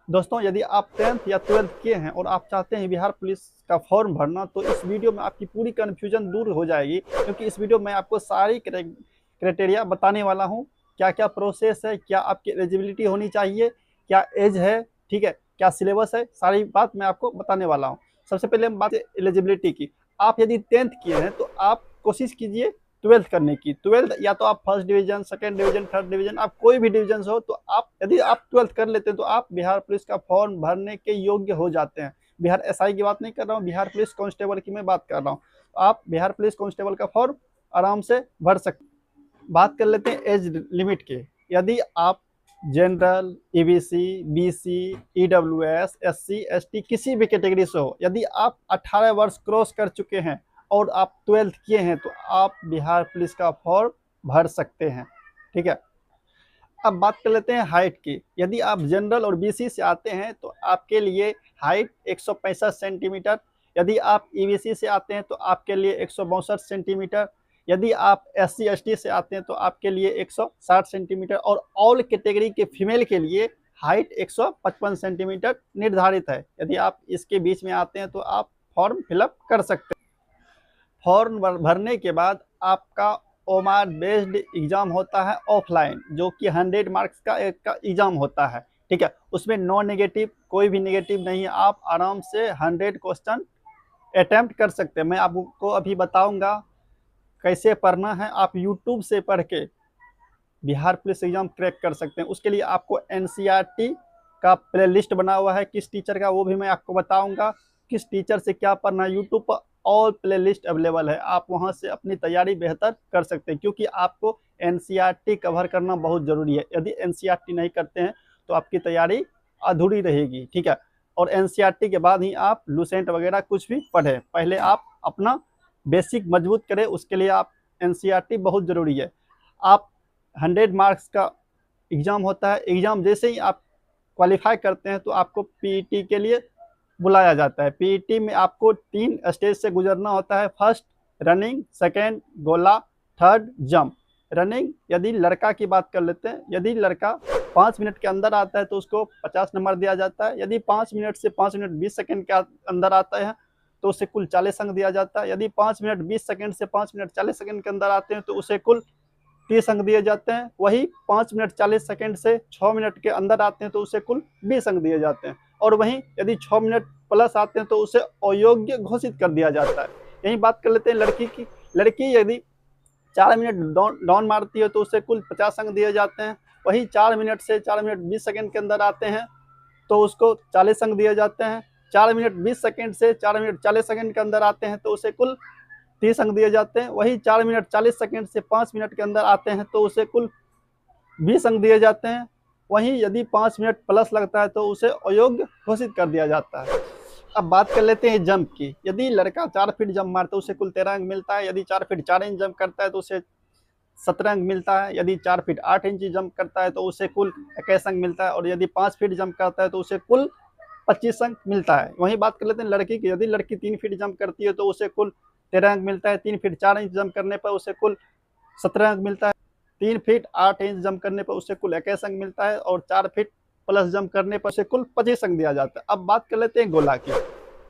दोस्तों, यदि आप 10th या 12th किए हैं और आप चाहते हैं बिहार पुलिस का फॉर्म भरना, तो इस वीडियो में आपकी पूरी कन्फ्यूजन दूर हो जाएगी, क्योंकि इस वीडियो में आपको सारी क्राइटेरिया बताने वाला हूँ। क्या क्या प्रोसेस है, क्या आपकी एलिजिबिलिटी होनी चाहिए, क्या एज है, ठीक है, क्या सिलेबस है, सारी बात मैं आपको बताने वाला हूँ। सबसे पहले हम बात एलिजिबिलिटी की। आप यदि 10th किए हैं तो आप कोशिश कीजिए 12th करने की। 12th या तो आप first division, second division, third division, आप कोई भी डिवीजन हो, तो आप यदि आप 12th कर लेते हैं तो आप बिहार पुलिस का फॉर्म भरने के योग्य हो जाते हैं। बिहार एसआई की बात नहीं कर रहा हूँ, बिहार पुलिस कांस्टेबल की मैं बात कर रहा हूँ। आप बिहार पुलिस कांस्टेबल का फॉर्म आराम से भर सकते। बात कर लेते हैं एज लिमिट के। यदि आप general, EBC, BC, EWS, SC, ST किसी भी कैटेगरी से हो, यदि आप 18 वर्ष क्रॉस कर चुके हैं और आप 12th किए हैं तो आप बिहार पुलिस का फॉर्म भर सकते हैं। ठीक है, अब बात कर लेते हैं हाइट की। यदि आप जनरल और बीसी से आते हैं तो आपके लिए हाइट 165 सेंटीमीटर। यदि आप ईबीसी से आते हैं तो आपके लिए 162 सेंटीमीटर। यदि आप एससी एसटी से आते हैं तो आपके लिए 160 सेंटीमीटर। और ऑल कैटेगरी के फीमेल के लिए हाइट 155 सेंटीमीटर निर्धारित है। यदि आप इसके बीच में आते हैं तो आप फॉर्म फिलअप कर सकते हैं। फॉर्म भरने के बाद आपका ओमार बेस्ड एग्जाम होता है ऑफलाइन, जो कि 100 मार्क्स का एक एग्जाम होता है। ठीक है, उसमें नो नेगेटिव, कोई भी नेगेटिव नहीं है। आप आराम से 100 क्वेश्चन अटेम्प्ट कर सकते हैं। मैं आपको अभी बताऊंगा कैसे पढ़ना है। आप यूट्यूब से पढ़ के बिहार पुलिस एग्जाम क्रैक कर सकते हैं। उसके लिए आपको एनसीईआरटी का प्ले लिस्ट बना हुआ है, किस टीचर का, वो भी मैं आपको बताऊंगा। किस टीचर से क्या पढ़ना, यूट्यूब पर ऑल प्ले लिस्ट अवेलेबल है। आप वहां से अपनी तैयारी बेहतर कर सकते हैं, क्योंकि आपको एनसीईआरटी कवर करना बहुत जरूरी है। यदि एनसीईआरटी नहीं करते हैं तो आपकी तैयारी अधूरी रहेगी। ठीक है, और एनसीईआरटी के बाद ही आप लूसेंट वगैरह कुछ भी पढ़े। पहले आप अपना बेसिक मजबूत करें, उसके लिए आप एनसीईआरटी बहुत जरूरी है। आप 100 मार्क्स का एग्जाम होता है। एग्जाम जैसे ही आप क्वालिफाई करते हैं तो आपको पीईटी के लिए बुलाया जाता है। पीईटी में आपको 3 स्टेज से गुजरना होता है। फर्स्ट रनिंग, सेकेंड गोला, थर्ड जंप। रनिंग, यदि लड़का की बात कर लेते हैं, यदि लड़का 5 मिनट के अंदर आता है तो उसको 50 नंबर दिया जाता है। यदि 5 मिनट से 5 मिनट 20 सेकेंड के अंदर आता है तो उसे कुल 40 अंक दिया जाता है। यदि 5 मिनट 20 सेकेंड से 5 मिनट 40 सेकेंड के अंदर आते हैं तो उसे कुल 30 अंक दिए जाते हैं। वही 5 मिनट 40 सेकेंड से 6 मिनट के अंदर आते हैं तो उसे कुल 20 अंक दिए जाते हैं। और वहीं यदि 6 मिनट प्लस आते हैं तो उसे अयोग्य घोषित कर दिया जाता है। यही बात कर लेते हैं लड़की की। लड़की यदि 4 मिनट डाउन मारती है तो उसे कुल 50 अंक दिए जाते हैं। वही 4 मिनट से 4 मिनट 20 सेकेंड के अंदर आते हैं तो उसको 40 अंक दिए जाते हैं। 4 मिनट 20 सेकेंड से 4 मिनट 40 सेकेंड के अंदर आते हैं तो उसे कुल 30 अंक दिए जाते हैं। वही 4 मिनट 40 सेकेंड से 5 मिनट के अंदर आते हैं तो उसे कुल 20 अंक दिए जाते हैं। वहीं यदि 5 मिनट प्लस लगता है तो उसे अयोग्य घोषित कर दिया जाता है। अब बात कर लेते हैं जंप की। यदि लड़का 4 फीट जंप मारता है उसे कुल 13 अंक मिलता है। यदि 4 फीट 4 इंच जंप करता है तो उसे 17 अंक मिलता है। यदि 4 फीट 8 इंच जंप करता है तो उसे कुल 21 अंक मिलता है। और यदि 5 फीट जंप करता है तो उसे कुल 25 अंक मिलता है। वहीं बात कर लेते हैं लड़की की। यदि लड़की 3 फीट जंप करती है तो उसे कुल 13 अंक मिलता है। 3 फीट 4 इंच जंप करने पर उसे कुल 17 अंक मिलता है। 3 फीट 8 इंच जंप करने पर उसे कुल 21 अंक मिलता है। और 4 फीट प्लस जंप करने पर उसे कुल 25 अंक दिया जाता है। अब बात कर लेते हैं गोला की।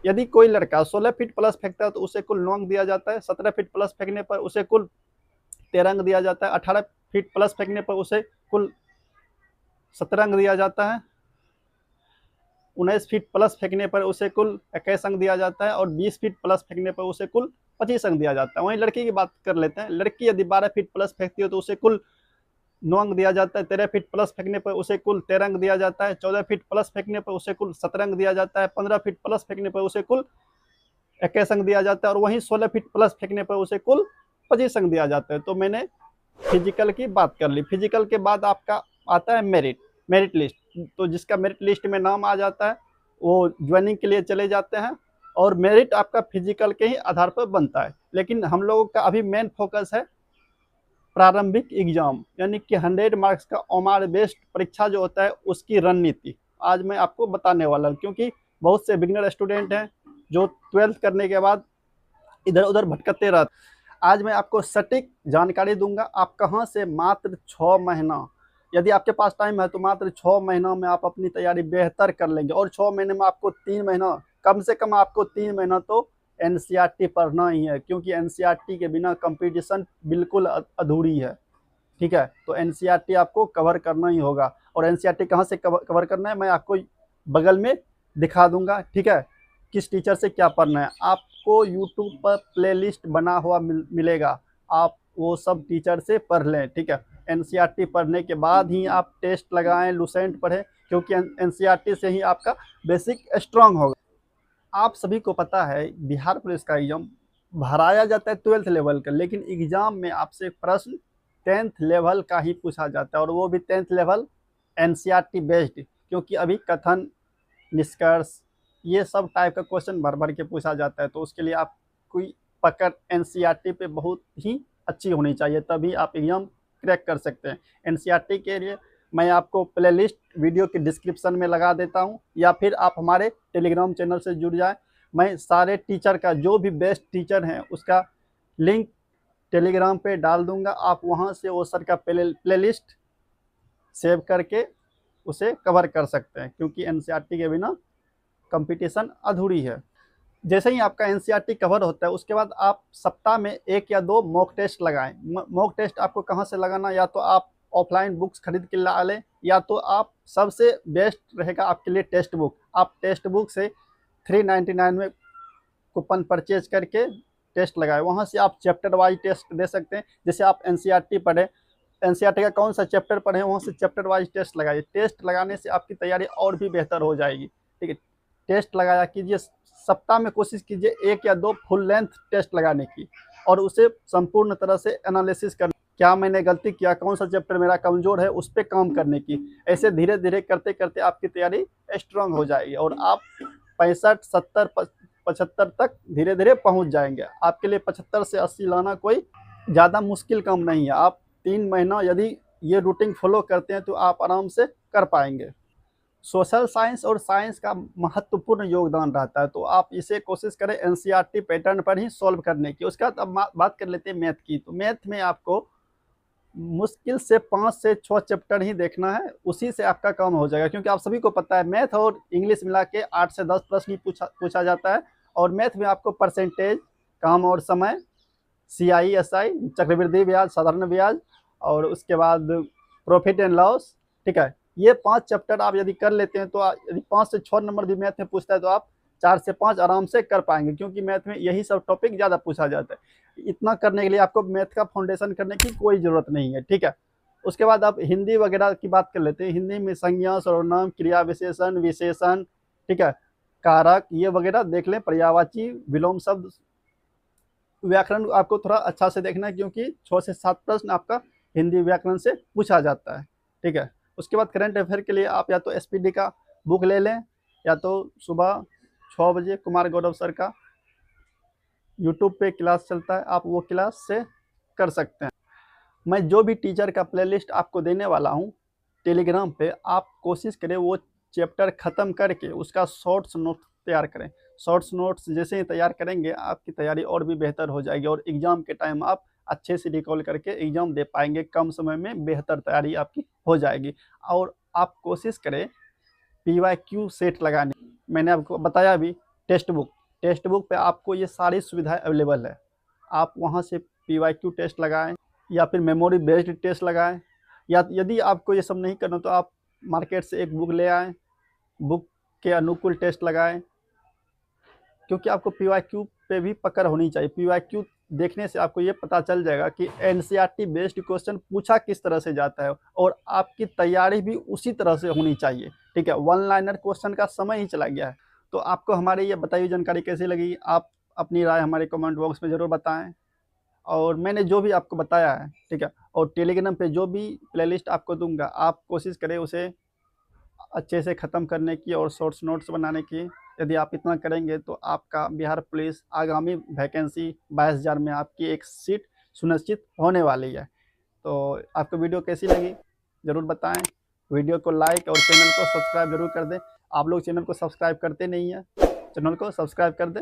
यदि कोई लड़का 16 फीट प्लस फेंकता है तो उसे कुल 9 अंक दिया जाता है। 17 फीट प्लस फेंकने पर उसे कुल 13 अंक दिया जाता है। 18 फीट प्लस फेंकने पर उसे कुल 17 अंक दिया जाता है। 19 फीट प्लस फेंकने पर उसे कुल 21 अंक दिया जाता है। और 20 फीट प्लस फेंकने पर उसे कुल 25 अंक दिया जाता है। वहीं लड़की की बात कर लेते हैं। लड़की यदि 12 फीट प्लस फेंकती है तो उसे कुल 9 अंक दिया जाता है। 13 फीट प्लस फेंकने पर उसे कुल 13 अंक दिया जाता है। 14 फीट प्लस फेंकने पर उसे कुल 17 अंक दिया जाता है। 15 फीट प्लस फेंकने पर उसे कुल 21 अंक दिया जाता है। और वहीं 16 फीट प्लस फेंकने पर उसे कुल 25 अंक दिया जाता है। तो मैंने फिजिकल की बात कर ली। फिजिकल के बाद आपका आता है मेरिट लिस्ट। तो जिसका मेरिट लिस्ट में नाम आ जाता है वो ज्वाइनिंग के लिए चले जाते हैं। और मेरिट आपका फिजिकल के ही आधार पर बनता है। लेकिन हम लोगों का अभी मेन फोकस है प्रारंभिक एग्जाम, यानी कि 100 मार्क्स का ओमार बेस्ड परीक्षा जो होता है उसकी रणनीति आज मैं आपको बताने वाला हूँ। क्योंकि बहुत से बिगिनर स्टूडेंट हैं जो 12th करने के बाद इधर उधर भटकते रहते। आज मैं आपको सटीक जानकारी दूंगा। आप कहां से मात्र 6 महीना यदि आपके पास टाइम है तो मात्र 6 महीनों में आप अपनी तैयारी बेहतर कर लेंगे। और 6 महीने में आपको 3 महीना, कम से कम आपको 3 महीना तो एनसीईआरटी पढ़ना ही है, क्योंकि एनसीईआरटी के बिना कंपटीशन बिल्कुल अधूरी है। ठीक है, तो एनसीईआरटी आपको कवर करना ही होगा। और एनसीईआरटी कहाँ से कवर करना है मैं आपको बगल में दिखा दूंगा। ठीक है, किस टीचर से क्या पढ़ना है। आपको यूट्यूब पर प्लेलिस्ट बना हुआ मिलेगा, आप वो सब टीचर से पढ़ लें। ठीक है, एनसीईआरटी पढ़ने के बाद ही आप टेस्ट लगाएं, लुसेंट पढ़ें, क्योंकि एनसीईआरटी से ही आपका बेसिक स्ट्रांग होगा। आप सभी को पता है बिहार पुलिस का एग्जाम भराया जाता है 12th लेवल का, लेकिन एग्जाम में आपसे प्रश्न 10th लेवल का ही पूछा जाता है, और वो भी 10th लेवल एनसीईआरटी बेस्ड, क्योंकि अभी कथन, निष्कर्ष, ये सब टाइप का क्वेश्चन भर भर के पूछा जाता है। तो उसके लिए आपकी पकड़ एनसीईआरटी पे बहुत ही अच्छी होनी चाहिए, तभी आप एग्जाम क्रैक कर सकते हैं। एनसीईआरटी के लिए मैं आपको प्लेलिस्ट वीडियो के डिस्क्रिप्शन में लगा देता हूं, या फिर आप हमारे टेलीग्राम चैनल से जुड़ जाएं। मैं सारे टीचर का, जो भी बेस्ट टीचर हैं उसका लिंक टेलीग्राम पे डाल दूंगा। आप वहां से वो सर का प्लेलिस्ट सेव करके उसे कवर कर सकते हैं, क्योंकि एनसीईआरटी के बिना कंपटीशन अधूरी है। जैसे ही आपका एनसीईआरटी कवर होता है उसके बाद आप सप्ताह में 1 या 2 मॉक टेस्ट लगाएं। मॉक टेस्ट आपको कहाँ से लगाना, या तो आप ऑफलाइन बुक्स खरीद के ला लें, या तो आप सबसे बेस्ट रहेगा आपके लिए टेस्ट बुक। आप टेस्ट बुक से 399 में कूपन परचेज करके टेस्ट लगाएं, वहाँ से आप चैप्टर वाइज टेस्ट दे सकते हैं। जैसे आप एनसीईआरटी पढ़ें, एनसीईआरटी का कौन सा चैप्टर पढ़ें, वहाँ से चैप्टर वाइज टेस्ट लगाइए। टेस्ट लगाने से आपकी तैयारी और भी बेहतर हो जाएगी। ठीक है, टेस्ट लगाया कीजिए, सप्ताह में कोशिश कीजिए 1 या 2 फुल लेंथ टेस्ट लगाने की, और उसे संपूर्ण तरह से एनालिसिस करने, क्या मैंने गलती किया, कौन सा चैप्टर मेरा कमज़ोर है, उस पर काम करने की। ऐसे धीरे धीरे करते करते आपकी तैयारी स्ट्रांग हो जाएगी, और आप 65, 70, 75 तक धीरे धीरे पहुंच जाएंगे। आपके लिए 75 से 80 लाना कोई ज़्यादा मुश्किल काम नहीं है। आप 3 महीना यदि ये रूटीन फॉलो करते हैं तो आप आराम से कर पाएंगे। सोशल साइंस और साइंस का महत्वपूर्ण योगदान रहता है, तो आप इसे कोशिश करें एनसीईआरटी पैटर्न पर ही सॉल्व करने की। उसके बाद अब बात कर लेते हैं मैथ की। तो मैथ में आपको मुश्किल से 5 से 6 चैप्टर ही देखना है, उसी से आपका काम हो जाएगा। क्योंकि आप सभी को पता है मैथ और इंग्लिश मिला के 8 से 10 प्रश्न ही पूछा जाता है। और मैथ में आपको परसेंटेज, काम और समय, CI, SI, चक्रवृद्धि ब्याज, साधारण ब्याज, और उसके बाद प्रॉफिट एंड लॉस। ठीक है, ये 5 चैप्टर आप यदि कर लेते हैं तो यदि 5 से 6 नंबर भी मैथ में पूछता है तो आप 4 से 5 आराम से कर पाएंगे, क्योंकि मैथ में यही सब टॉपिक ज़्यादा पूछा जाता है। इतना करने के लिए आपको मैथ का फाउंडेशन करने की कोई ज़रूरत नहीं है। ठीक है, उसके बाद आप हिंदी वगैरह की बात कर लेते हैं। हिंदी में संज्ञा, सर्वनाम, क्रिया विशेषण, विशेषण, ठीक है, कारक, ये वगैरह देख लें। पर्यायवाची, विलोम शब्द, व्याकरण आपको थोड़ा अच्छा से देखना है, क्योंकि 6 से 7 प्रश्न आपका हिंदी व्याकरण से पूछा जाता है। ठीक है, उसके बाद करंट अफेयर के लिए आप या तो SPD का बुक ले लें, या तो सुबह 6 बजे कुमार गौरव सर का यूट्यूब पे क्लास चलता है, आप वो क्लास से कर सकते हैं। मैं जो भी टीचर का प्लेलिस्ट आपको देने वाला हूँ टेलीग्राम पे, आप कोशिश करें वो चैप्टर ख़त्म करके उसका शॉर्ट्स नोट तैयार करें। शॉर्ट्स नोट्स जैसे ही तैयार करेंगे आपकी तैयारी और भी बेहतर हो जाएगी, और एग्ज़ाम के टाइम आप अच्छे से रिकॉल करके एग्ज़ाम दे पाएंगे। कम समय में बेहतर तैयारी आपकी हो जाएगी। और आप कोशिश करें PYQ सेट लगाने। मैंने आपको बताया भी, टेक्स्ट बुक पे आपको ये सारी सुविधाएं अवेलेबल है। आप वहाँ से PYQ टेस्ट लगाएं, या फिर मेमोरी बेस्ड टेस्ट लगाएं, या यदि आपको ये सब नहीं करना तो आप मार्केट से एक बुक ले आएँ, बुक के अनुकूल टेस्ट लगाएं, क्योंकि आपको PYQ पे भी पकड़ होनी चाहिए। PYQ देखने से आपको ये पता चल जाएगा कि एनसीईआरटी बेस्ड क्वेश्चन पूछा किस तरह से जाता है, और आपकी तैयारी भी उसी तरह से होनी चाहिए। ठीक है, 1 लाइनर क्वेश्चन का समय ही चला गया है। तो आपको हमारी ये बताई हुई जानकारी कैसी लगी, आप अपनी राय हमारे कमेंट बॉक्स में ज़रूर बताएं। और मैंने जो भी आपको बताया है, ठीक है, और टेलीग्राम पे जो भी प्लेलिस्ट आपको दूंगा, आप कोशिश करें उसे अच्छे से ख़त्म करने की और शॉर्ट्स नोट्स बनाने की। यदि आप इतना करेंगे तो आपका बिहार पुलिस आगामी वैकेंसी 22,000 में आपकी एक सीट सुनिश्चित होने वाली है। तो आपको वीडियो कैसी लगी ज़रूर बताएं। वीडियो को लाइक और चैनल को सब्सक्राइब जरूर कर दें। आप लोग चैनल को सब्सक्राइब करते नहीं हैं, चैनल को सब्सक्राइब कर दें।